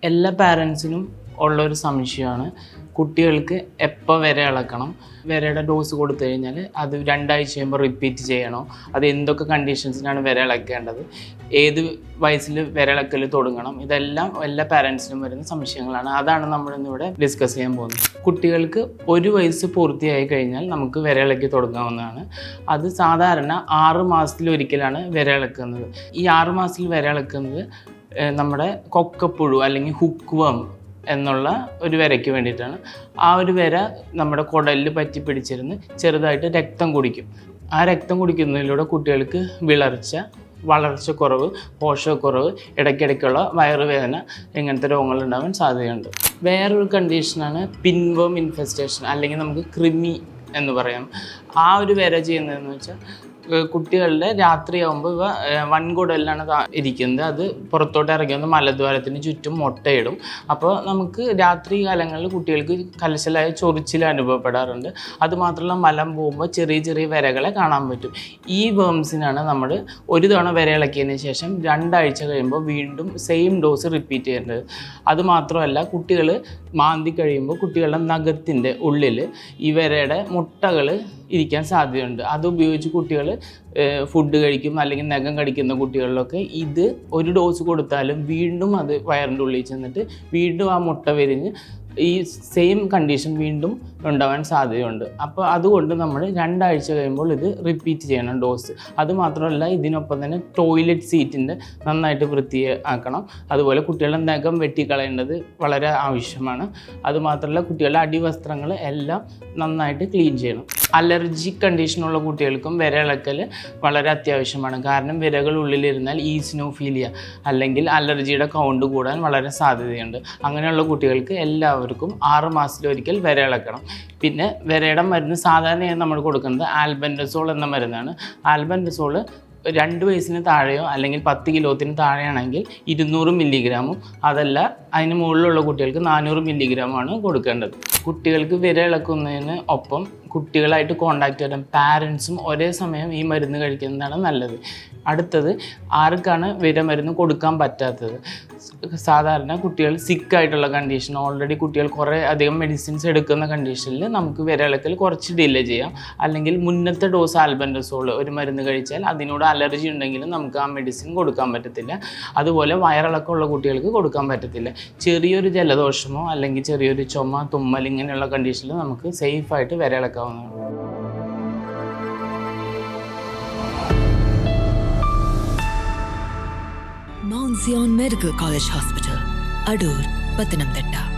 എല്ലാ പാരൻസിനും ഉള്ളൊരു സംശയമാണ് കുട്ടികൾക്ക് എപ്പോൾ വിര ഇളക്കണം, വിരയുടെ ഡോസ് കൊടുത്തു കഴിഞ്ഞാൽ അത് 2 ആഴ്ച കഴിയുമ്പോൾ റിപ്പീറ്റ് ചെയ്യണോ, അത് എന്തൊക്കെ കണ്ടീഷൻസിനാണ് വിര ഇളക്കേണ്ടത്, ഏത് വയസ്സിൽ വിര ഇളക്കൽ തുടങ്ങണം, ഇതെല്ലാം എല്ലാ പാരൻസിനും വരുന്ന സംശയങ്ങളാണ്. അതാണ് നമ്മളിന്നിവിടെ ഡിസ്കസ് ചെയ്യാൻ പോകുന്നത്. കുട്ടികൾക്ക് 1 വയസ്സ് പൂർത്തിയായി കഴിഞ്ഞാൽ നമുക്ക് വിര ഇളക്കി തുടങ്ങാവുന്നതാണ്. അത് സാധാരണ 6 മാസത്തിലൊരിക്കലാണ് വിര ഇളക്കുന്നത്. ഈ 6 മാസത്തിൽ വിര ഇളക്കുന്നത് നമ്മുടെ കൊക്കപ്പുഴു അല്ലെങ്കിൽ ഹുക്ക് വർം എന്നുള്ള ഒരു വിരയ്ക്ക് വേണ്ടിയിട്ടാണ്. ആ ഒരു വിര നമ്മുടെ കുടലിൽ പറ്റി പിടിച്ചിരുന്ന് ചെറുതായിട്ട് രക്തം കുടിക്കും. ആ രക്തം കുടിക്കുന്നതിലൂടെ കുട്ടികൾക്ക് വളർച്ചക്കുറവ്, പോഷകക്കുറവ്, ഇടയ്ക്കിടയ്ക്കുള്ള വയറുവേദന ഇങ്ങനത്തെ രോഗങ്ങൾ ഉണ്ടാവാൻ സാധ്യതയുണ്ട്. വേറൊരു കണ്ടീഷനാണ് പിൻവേം ഇൻഫെസ്റ്റേഷൻ, അല്ലെങ്കിൽ നമുക്ക് കൃമി എന്ന് പറയാം. ആ ഒരു വിര ചെയ്യുന്നതെന്ന് വെച്ചാൽ കുട്ടികളുടെ രാത്രിയാകുമ്പോൾ ഇവ വൻകുടലിലാണ് ഇരിക്കുന്നത്. അത് പുറത്തോട്ട് ഇറങ്ങി വന്ന് മലദ്വാരത്തിന് ചുറ്റും മുട്ടയിടും. അപ്പോൾ നമുക്ക് രാത്രി കാലങ്ങളിൽ കുട്ടികൾക്ക് കലശലായ ചൊറിച്ചിൽ അനുഭവപ്പെടാറുണ്ട്. അതുമാത്രമല്ല മലം പോകുമ്പോൾ ചെറിയ ചെറിയ വിരകളെ കാണാൻ പറ്റും. ഈ വേംസിനാണ് നമ്മൾ ഒരു തവണ വിര ഇളക്കിയതിന് ശേഷം 2 ആഴ്ച കഴിയുമ്പോൾ വീണ്ടും സെയിം ഡോസ് റിപ്പീറ്റ് ചെയ്യേണ്ടത്. അതുമാത്രമല്ല കുട്ടികൾ മാന്തി കഴിയുമ്പോൾ കുട്ടികളുടെ നഖത്തിൻ്റെ ഉള്ളിൽ ഈ വിരയുടെ മുട്ടകൾ ഇരിക്കാൻ സാധ്യതയുണ്ട്. അതുപയോഗിച്ച് കുട്ടികൾ ഫുഡ് കഴിക്കും, അല്ലെങ്കിൽ നഖം കടിക്കുന്ന കുട്ടികളിലൊക്കെ ഇത് ഒരു ഡോസ് കൊടുത്താലും വീണ്ടും അത് വയറിൻ്റെ ഉള്ളിൽ ചെന്നിട്ട് വീണ്ടും ആ മുട്ട വിരിഞ്ഞ് ഈ സെയിം കണ്ടീഷൻ വീണ്ടും ഉണ്ടാവാൻ സാധ്യതയുണ്ട്. അപ്പോൾ അതുകൊണ്ട് നമ്മൾ 2 ആഴ്ച കഴിയുമ്പോൾ ഇത് റിപ്പീറ്റ് ചെയ്യണം ഡോസ്. അതുമാത്രമല്ല ഇതിനൊപ്പം തന്നെ ടോയ്ലറ്റ് സീറ്റിൻ്റെ നന്നായിട്ട് വൃത്തിയാക്കണം. അതുപോലെ കുട്ടികളുടെ നഖം വെട്ടിക്കളയേണ്ടത് വളരെ ആവശ്യമാണ്. അതുമാത്രമല്ല കുട്ടികളുടെ അടിവസ്ത്രങ്ങൾ എല്ലാം നന്നായിട്ട് ക്ലീൻ ചെയ്യണം. അലർജിക് കണ്ടീഷനുള്ള കുട്ടികൾക്കും വിര ഇളക്കൽ വളരെ അത്യാവശ്യമാണ്. കാരണം വിരകൾ ഉള്ളിലിരുന്നാൽ ഈസിനോഫീലിയ അല്ലെങ്കിൽ അലർജിയുടെ കൗണ്ട് കൂടാൻ വളരെ സാധ്യതയുണ്ട്. അങ്ങനെയുള്ള കുട്ടികൾക്ക് എല്ലാവർക്കും 6 മാസത്തിലൊരിക്കൽ വിര ഇളക്കണം. പിന്നെ വിരയുടെ മരുന്ന് സാധാരണയായി നമ്മൾ കൊടുക്കുന്നത് ആൽബൻഡസോൾ എന്ന മരുന്നാണ്. ആൽബൻഡസോൾ 2 വയസ്സിന് താഴെയോ അല്ലെങ്കിൽ 10 കിലോത്തിന് താഴെയാണെങ്കിൽ 200 മില്ലിഗ്രാമും, അതല്ല അതിന് മുകളിലുള്ള കുട്ടികൾക്ക് 400 മില്ലിഗ്രാമാണ് കൊടുക്കേണ്ടത്. കുട്ടികൾക്ക് വിര ഇളക്കുന്നതിന് ഒപ്പം കുട്ടികളായിട്ട് കോണ്ടാക്ട് ചെയ്യാൻ പാരൻസും ഒരേ സമയം ഈ മരുന്ന് കഴിക്കുന്നതാണ് നല്ലത്. അടുത്തത്, ആർക്കാണ് വിര മരുന്ന് കൊടുക്കാൻ പറ്റാത്തത്? സാധാരണ കുട്ടികൾ സിക്കായിട്ടുള്ള കണ്ടീഷൻ, ഓൾറെഡി കുട്ടികൾ കുറേ അധികം മെഡിസിൻസ് എടുക്കുന്ന കണ്ടീഷനിൽ നമുക്ക് വിര ഇളക്കൽ കുറച്ച് ഡിലേ ചെയ്യാം. അല്ലെങ്കിൽ മുന്നത്തെ ഡോസ് ആൽബൻഡസോൾ ഒരു മരുന്ന് കഴിച്ചാൽ അതിനോട് അലർജി ഉണ്ടെങ്കിലും നമുക്ക് ആ മെഡിസിൻ കൊടുക്കാൻ പറ്റത്തില്ല. അതുപോലെ വയറിളക്കമുള്ള കുട്ടികൾക്ക് കൊടുക്കാൻ പറ്റത്തില്ല. ചെറിയൊരു ജലദോഷമോ അല്ലെങ്കിൽ ചെറിയൊരു ചുമ, തുമ്മൽ ഇങ്ങനെയുള്ള കണ്ടീഷനിൽ നമുക്ക് സേഫായിട്ട് വിര ഇളക്കാവുന്നതാണ്. Mount Zion Medical College Hospital, Adur, Pathanamthitta.